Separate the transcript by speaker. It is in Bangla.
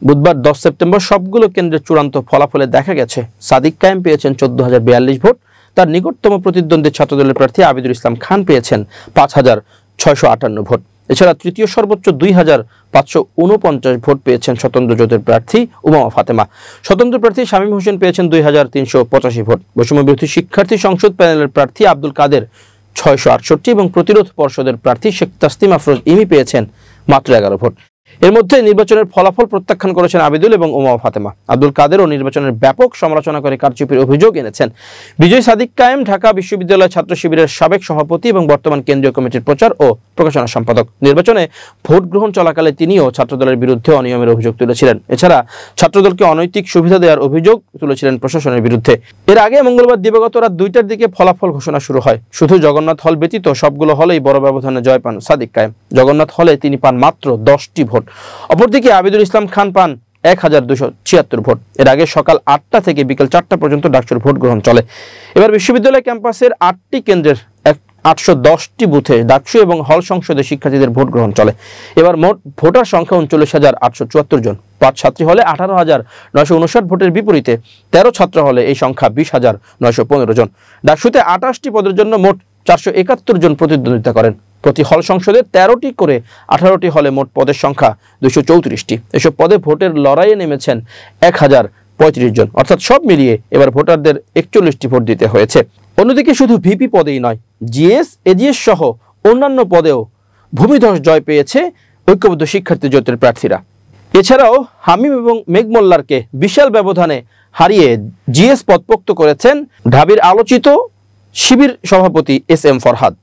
Speaker 1: বুধবার 10 সেপ্টেম্বর সবগুলো কেন্দ্রের চূড়ান্ত ফলাফলে দেখা গেছে সাদিক কায়েম পেয়েছেন 14,042 ভোট, তার নিকটতম প্রতিদ্বন্দ্বী ছাত্রদলের প্রার্থী আবিদুল ইসলাম খান পেয়েছেন 5,658 ভোট। এছাড়া তৃতীয় সর্বোচ্চ 2,549 ভোট পেয়েছেন স্বতন্ত্র জোটের প্রার্থী উমামা ফাতেমা। স্বতন্ত্র প্রার্থী শামীম হোসেন পেয়েছেন 2,385 ভোট। বৈষম্য বিরোধী শিক্ষার্থী সংসদ প্যানেলের প্রার্থী আব্দুল কাদের 668 এবং প্রতিরোধ পর্ষদের প্রার্থী শেখ তাসনিম আফরোজ ইমি পেয়েছেন মাত্র 11 ভোট। এর মধ্যে নির্বাচনের ফলাফল প্রত্যাখ্যান করেছেন আবিদুল এবং উমামা ফাতেমা। আব্দুল কাদেরও নির্বাচনের ব্যাপক সমালোচনা করে কারচুপির অভিযোগ এনেছেন। বিজয়ী সাদিক কায়েম ঢাকা বিশ্ববিদ্যালয় ছাত্র শিবিরের সাবেক সভাপতি এবং বর্তমান কেন্দ্রীয় কমিটির প্রচার ও প্রকাশনা সম্পাদক। নির্বাচনে ভোট গ্রহণ চলাকালে তিনিও ছাত্রদলের বিরুদ্ধে অনিয়মের অভিযোগ তুলেছিলেন। এছাড়া ছাত্রদলকে অনৈতিক সুবিধা দেওয়ার অভিযোগ তুলেছিলেন প্রশাসনের বিরুদ্ধে। এর আগে মঙ্গলবার দিবাগত রাত 2টার দিকে ফলাফল ঘোষণা শুরু হয়। শুধু জগন্নাথ হল ব্যতীত সবগুলো হলেই বড় ব্যবধানে জয় পান সাদিক কায়েম। জগন্নাথ হলে তিনি পান মাত্র 10টি ভোট। অপরদিকে আবিদুল ইসলাম খান পান 1,276 ভোট। এর আগে সকাল 8টা থেকে বিকেল 4টা পর্যন্ত ডাকসুর ভোট গ্রহণ চলে। এবার বিশ্ববিদ্যালয় ক্যাম্পাসের 8টি কেন্দ্রের 810টি বুথে ডাকসু এবং হল সংসদে শিক্ষার্থীদের ভোট গ্রহণ চলে। এবার মোট ভোটার সংখ্যা 39,874 জন। 5 ছাত্রী হলে 18,959 ভোটের বিপরীতে 13 ছাত্র হলে এই সংখ্যা 20,915 জন। ডাকসুতে 28টি পদের জন্য মোট 471 জন প্রতিদ্বন্দ্বিতা করেন। প্রতি হল সংসদে 13টি করে 18টি হলে মোট পদের সংখ্যা 234টি। এসব পদে ভোটের লড়াইয়ে নেমেছেন 1,035 জন। অর্থাৎ সব মিলিয়ে এবার ভোটারদের 41টি ভোট দিতে হয়েছে। অন্যদিকে শুধু ভিপি পদেই নয়, জিএস, এজিএস সহ অন্যান্য পদেও ভূমিধস জয় পেয়েছে ঐক্যবদ্ধ শিক্ষার্থী জোটের প্রার্থীরা। এছাড়াও হামিম এবং মেঘ মোল্লারকে বিশাল ব্যবধানে হারিয়ে জিএস পদ পোক্ত করেছেন ঢাবির আলোচিত শিবির সভাপতি এস এম ফরহাদ।